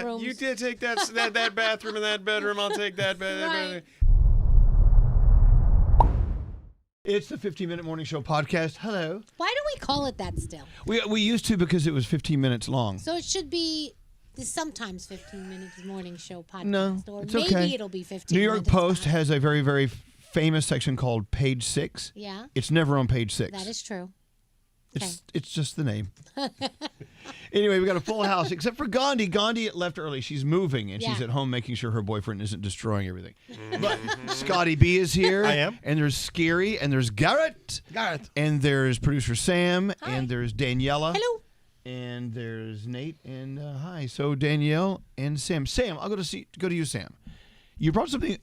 rooms. You did take that bathroom and that bedroom. I'll take that bedroom. It's the 15-Minute Morning Show podcast. Hello. Why do we call it that still? We used to because it was 15 minutes long. So it should be the sometimes 15 minutes morning show podcast. No, or it's maybe okay. It'll be 15 New York minutes. Post has a very, very famous section called Page 6. Yeah. It's never on Page 6. That is true. It's just the name. Anyway, we got a full house, except for Gandhi. Gandhi left early. She's moving, and she's at home making sure her boyfriend isn't destroying everything. But Scotty B is here. I am. And there's Scary, and there's Garrett. And there's producer Sam, and there's Daniela. Hello. And there's Nate, and hi. So Danielle and Sam. Sam, I'll go to you, Sam. You brought something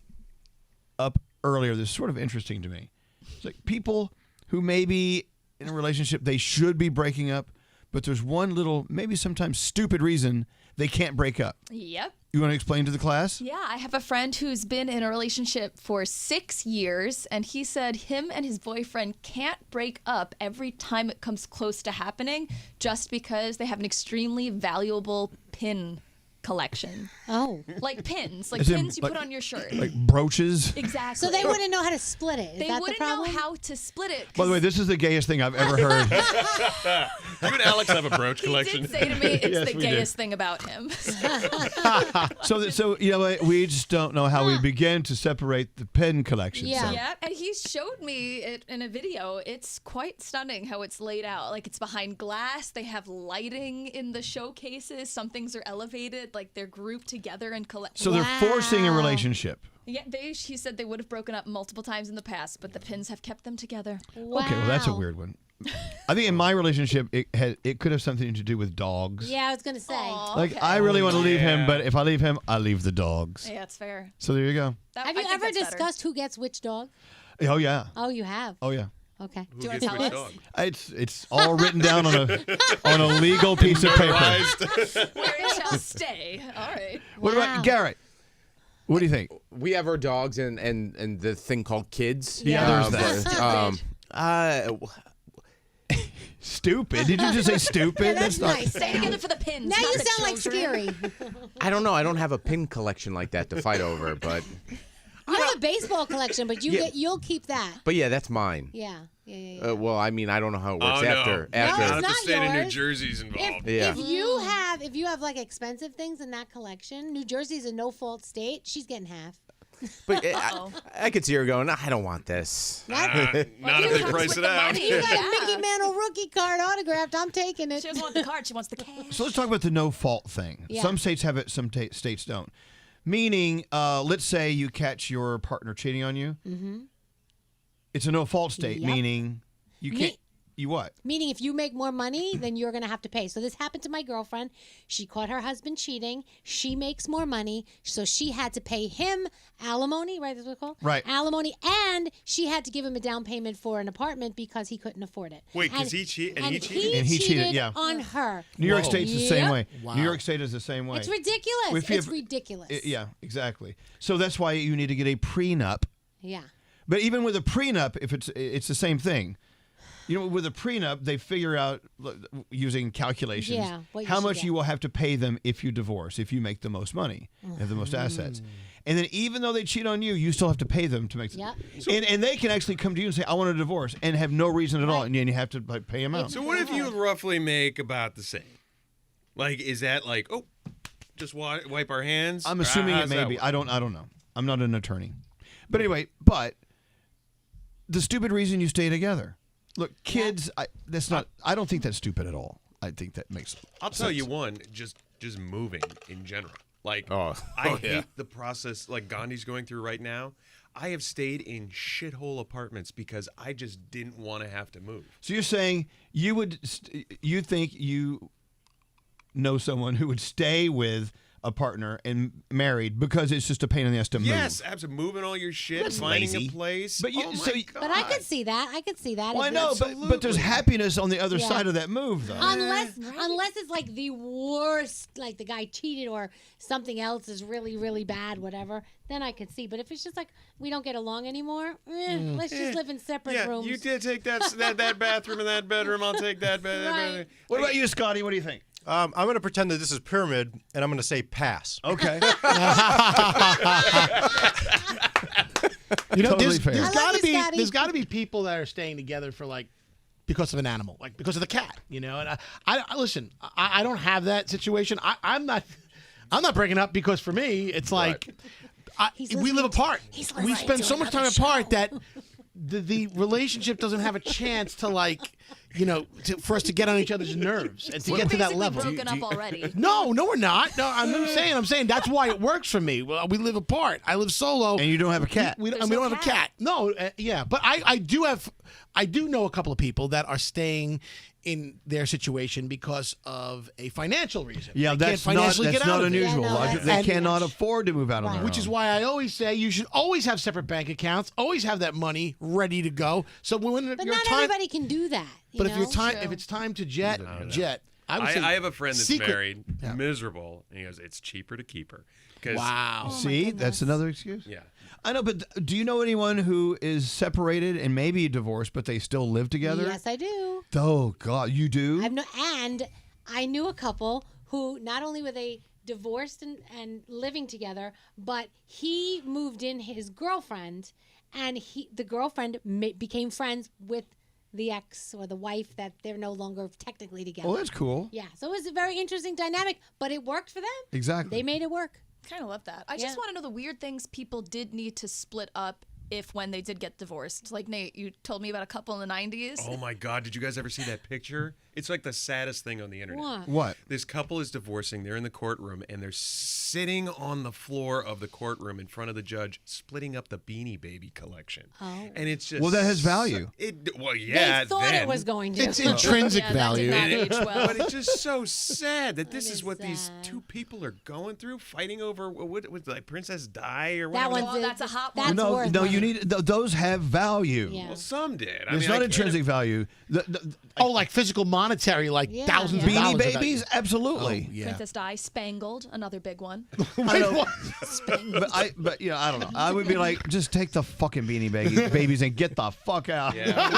up earlier that's sort of interesting to me. It's like people who maybe in a relationship they should be breaking up, but there's one little, maybe sometimes stupid reason they can't break up. Yep. You want to explain to the class? Yeah, I have a friend who's been in a relationship for 6 years, and he said him and his boyfriend can't break up every time it comes close to happening just because they have an extremely valuable pin collection. Oh. Like pins. Like As in, pins you like- put on your shirt. Like brooches? Exactly. So they wouldn't know how to split it. Is They that the wouldn't know problem? how to split it. By the way, this is the gayest thing I've ever heard. You and Alex have a brooch collection. He did say to me, it's Yes, the we do. gayest thing about him. So you know what? We just don't know how we begin to separate the pen collection. Yeah. So. Yeah, and he showed me it in a video. It's quite stunning how it's laid out. Like, it's behind glass. They have lighting in the showcases. Some things are elevated. Like, they're grouped together and So they're forcing a relationship. Yeah, he said they would have broken up multiple times in the past, but the pins have kept them together. Wow. Okay, well that's a weird one. I think in my relationship it could have something to do with dogs. Yeah, I was going to say. Aw, Like okay. I really want to leave him, but if I leave him, I leave the dogs. Yeah, it's fair. So there you go. Have you ever discussed who gets which dog? Oh yeah. Oh, you have? Oh yeah. Okay. Do you want to tell us? It's all written down on a legal piece of paper. Where it shall stay. All right. What about Garrett? What do you think? We have our dogs and the thing called kids. Yeah, there's that. Stupid. Did you just say stupid? Yeah, that's nice. Stay together for the pins. Now not you the sound like children. Scary. I don't know. I don't have a pin collection like that to fight over, but You have a baseball collection, but you'll keep that. yeah, that's mine. Yeah. Well, I mean, I don't know how it works Oh, no. after. No, Not it's if the not state of New yours. Jersey's involved. Yeah. If you have like expensive things in that collection, New Jersey's a no-fault state. She's getting half. But I could see her going, I don't want this. Not if they price it out. You got a Mickey Mantle rookie card autographed. I'm taking it. She doesn't want the card. She wants the cash. So let's talk about the no fault thing. Yeah. Some states have it, some states don't. Meaning, let's say you catch your partner cheating on you. Mm-hmm. It's a no fault state, Yep. meaning you can't. You what? Meaning if you make more money, then you're going to have to pay. So this happened to my girlfriend. She caught her husband cheating. She makes more money, so she had to pay him alimony, right? That's what it's called? Right. Alimony, and she had to give him a down payment for an apartment because he couldn't afford it. Wait, because he cheated? And He cheated? And he cheated, yeah. on her. New York State's the same Yep. way. New York State is the same way. It's ridiculous. If you It's have- ridiculous. Yeah, exactly. So that's why you need to get a prenup. Yeah. But even with a prenup, if it's the same thing. You know, with a prenup, they figure out using calculations what you how should much get. you will have to pay them if you divorce, if you make the most money, have the most assets. And then even though they cheat on you, you still have to pay them to make. Yep. And they can actually come to you and say, "I want a divorce," and have no reason at all, and you have to pay them out. So what if you roughly make about the same? Like, is that like, oh, just wipe our hands? I'm Or assuming how's it may that be. work? I don't know. I'm not an attorney. But anyway, the stupid reason you stay together. Look, kids, I don't think that's stupid at all. I think that makes I'll tell sense. you one, just moving in general. Like, Oh. I Oh, hate yeah. the process like Gandhi's going through right now. I have stayed in shithole apartments because I just didn't want to have to move. So you're saying you think you know someone who would stay with a partner and married because it's just a pain in the ass to move. Yes, absolutely. Moving all your shit, That's finding lazy. a place. But you- oh my so you- God. But I could see that. Well, I If know, it's- but there's happiness on the other Yeah. side of that move, though. Unless it's like the worst, like the guy cheated or something else is really, really bad, whatever, then I could see. But if it's just like we don't get along anymore, let's just live in separate rooms. You did take that bathroom and that bedroom. I'll take that bedroom. Right. What about you, Scotty? What do you think? I'm going to pretend that this is pyramid, and I'm going to say pass. Okay. You know, Totally there's fair. got to this, Daddy. there's got to be people that are staying together for like because of an animal, like because of the cat. You know, and I listen. I don't have that situation. I'm not breaking up because for me it's like we live apart. We spend so much time apart that the relationship doesn't have a chance to for us to get on each other's nerves and to get to that level. Broken up already. No, we're not. No, I'm saying that's why it works for me. Well, we live apart. I live solo. And you don't have a cat. We don't have a cat. No, yeah, but I do know a couple of people that are staying in their situation because of a financial reason. Yeah, they that's can't financially get out not of it. unusual. Yeah, no, They cannot afford to move out on their Which own. is why I always say you should always have separate bank accounts, always have that money ready to go. So when But your not time, everybody can do that. but if True. it's time to jet. I would say I have a friend that's secret- married, Yeah. miserable, and he goes, "It's cheaper to keep her." 'Cause- Wow. See, that's another excuse. Yeah. I know, but do you know anyone who is separated and maybe divorced, but they still live together? Yes, I do. Oh God, you do? And I knew a couple who not only were they divorced and living together, but he moved in his girlfriend, and the girlfriend became friends with the ex or the wife that they're no longer technically together. Oh, that's cool. Yeah, so it was a very interesting dynamic, but it worked for them. Exactly. They made it work. Kind of love that. I Yeah. just want to know the weird things people did need to split up when they did get divorced. Like Nate, you told me about a couple in the 90s. Oh my God! Did you guys ever see that picture? It's like the saddest thing on the internet. What? What? This couple is divorcing. They're in the courtroom and they're sitting on the floor of the courtroom in front of the judge, splitting up the Beanie Baby collection. Oh. And it's just Well, that has value. Yeah. They thought then, it was going to. It's intrinsic Yeah, value. that did not age well. But it's just so sad that this That is is what these sad. two people are going through, fighting over what like Princess Di or That whatever. one's Oh, that's a hot one. That's no, worth no, money. you need those have value. Yeah. Well, some did. I It's mean, not I can't- intrinsic value. Like physical monetary, like Yeah. thousands Yeah. of dollars. Beanie Babies, absolutely. Yeah. Princess Di, Spangled, another big one. I know, but I don't know. I would be like, just take the fucking Beanie Babies and get the fuck out. Yeah.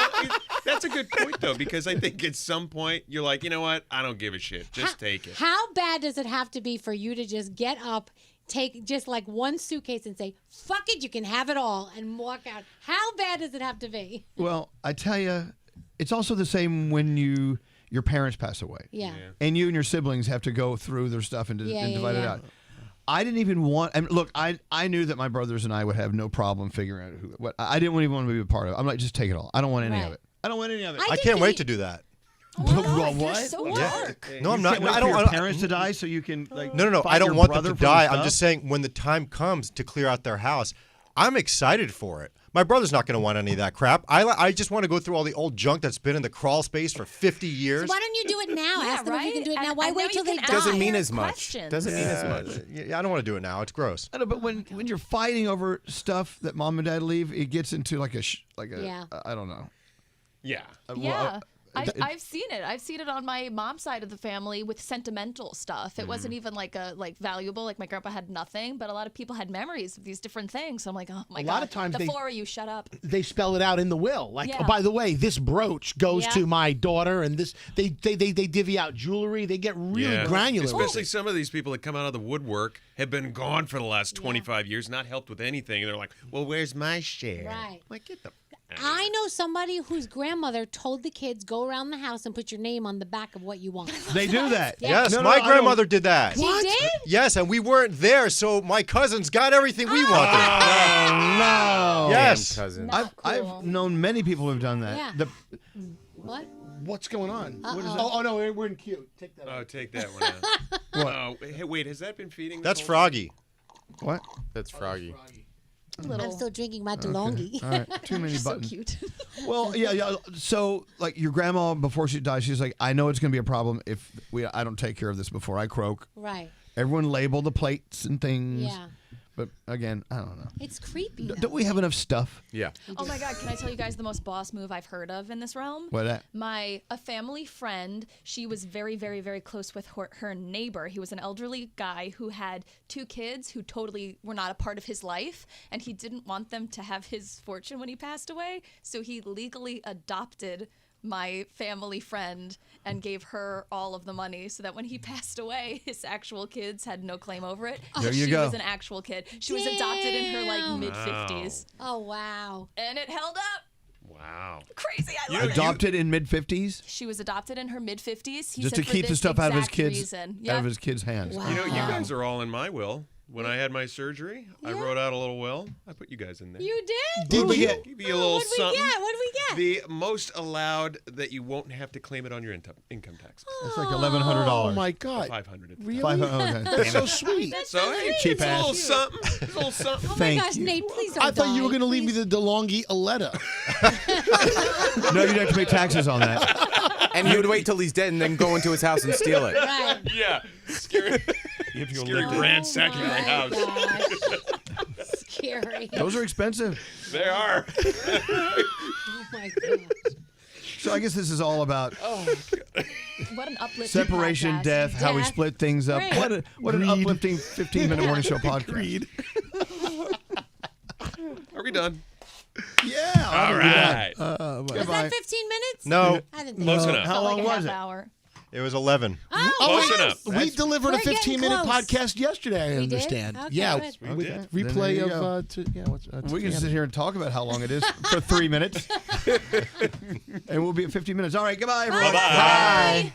That's a good point, though, because I think at some point you're like, you know what? I don't give a shit. Just take it. How bad does it have to be for you to just get up, take just like one suitcase and say, fuck it, you can have it all, and walk out? How bad does it have to be? Well, I tell you, it's also the same when your parents pass away. Yeah. And you and your siblings have to go through their stuff and divide it out. I didn't even want. And look, I knew that my brothers and I would have no problem figuring out what. I didn't even want to be a part of it. I'm like, just take it all. I don't want any of Right. it. I don't want any of it. I can't wait to do that. Well, what? You're so Yeah. dark. No, I'm You not. can't wait I for don't. your I don't- parents to die so you can like. No. find I don't your want them brother to for the die. I'm stuff? just saying when the time comes to clear out their house, I'm excited for it. My brother's not going to want any of that crap. I just want to go through all the old junk that's been in the crawl space for 50 years. So why don't you do it now? Yeah, Ask them if you can do it right? now. Why And wait now till you they can die? ask Doesn't mean Fair as much. questions. Doesn't mean as much. Yeah, I don't want to do it now. It's gross. I know, but when you're fighting over stuff that mom and dad leave, it gets into like a Yeah. I don't know. Yeah. Yeah. I've seen it. I've seen it on my mom's side of the family with sentimental stuff. It wasn't even like valuable. Like my grandpa had nothing, but a lot of people had memories of these different things. So I'm like, oh my god. lot of times the they- four of you, shut up. They spell it out in the will. Like, Yeah. oh, by the way, this brooch goes Yeah. to my daughter, and this they divvy out jewelry. They get really granular. Especially some of these people that come out of the woodwork have been gone for the last 25 years, not helped with anything. And they're like, well, where's my share? Right. Like, get the. I know somebody whose grandmother told the kids, go around the house and put your name on the back of what you want. They do that. Yes, No, my I don't- grandmother did that. She did? Yes, and we weren't there, so my cousins got everything we wanted. Oh no. Yes. Cousin. I've known many people who've done that. Yeah. What? What's going on? Uh-oh. What is it? Oh no, we're in cute. Take that. Oh, out. take that one out. Oh, hey, wait, has that been feeding? this That's whole Froggy. What? That's Froggy. I'm still drinking my DeLonghi. All right. Too many So buttons. cute. Well, yeah. So, like your grandma, before she died, she's like, I know it's going to be a problem if I don't take care of this before I croak. Right. Everyone label the plates and things. Yeah. But again, I don't know. It's creepy. though. Don't we have enough stuff? Yeah. Oh my god, can I tell you guys the most boss move I've heard of in this realm? What that? A family friend, she was very, very, very close with her neighbor. He was an elderly guy who had 2 kids who totally were not a part of his life, and he didn't want them to have his fortune when he passed away, so he legally adopted my family friend and gave her all of the money so that when he passed away, his actual kids had no claim over it. There you she go. was an actual kid. She was adopted in her like mid-50s. Oh, wow. And it held up. Wow. Crazy. I love it. Adopted in mid-50s? She was adopted in her mid-50s. Just to keep the stuff out of his kids' Reason. out of his kids' hands. Wow. You know, you guys are all in my will. When I had my surgery, I wrote out a little will. I put you guys in there. You did? Did we get? Give you a little What did we something. get? What did we get? The most allowed that you won't have to claim it on your income tax. It's like $1,100. Oh my God. 500 at the Really? time. Okay. That's so sweet. So hey, Cheap it's a little ass. something. It's a little something. Oh Thank my gosh, you. Nate, please don't I thought you were die, going to leave me please. the DeLonghi a letter. No, you'd have to pay taxes on that. And he would wait till he's dead and then go into his house and steal it. Right. Yeah. Scary. Scary ransacking my house. Gosh. Scary. Those are expensive. They are. Oh my gosh. So I guess this is all about What an uplifting separation, podcast. death, how we Death. split things up. Right. What an uplifting 15-minute morning show podcast. Are we done? Yeah. All right. Was Goodbye. that 15 minutes? No, I didn't think Close so. enough. How Felt long like a was half it? hour. it was 11. Oh, Close wow. enough. We delivered a We're getting 15-minute close. podcast yesterday, I We did? understand. Okay, Yeah, good. with did. Then there replay you of go. We can sit here and talk about how long it is for 3 minutes. And we'll be at 15 minutes. All right, goodbye, everyone. Bye-bye. Bye.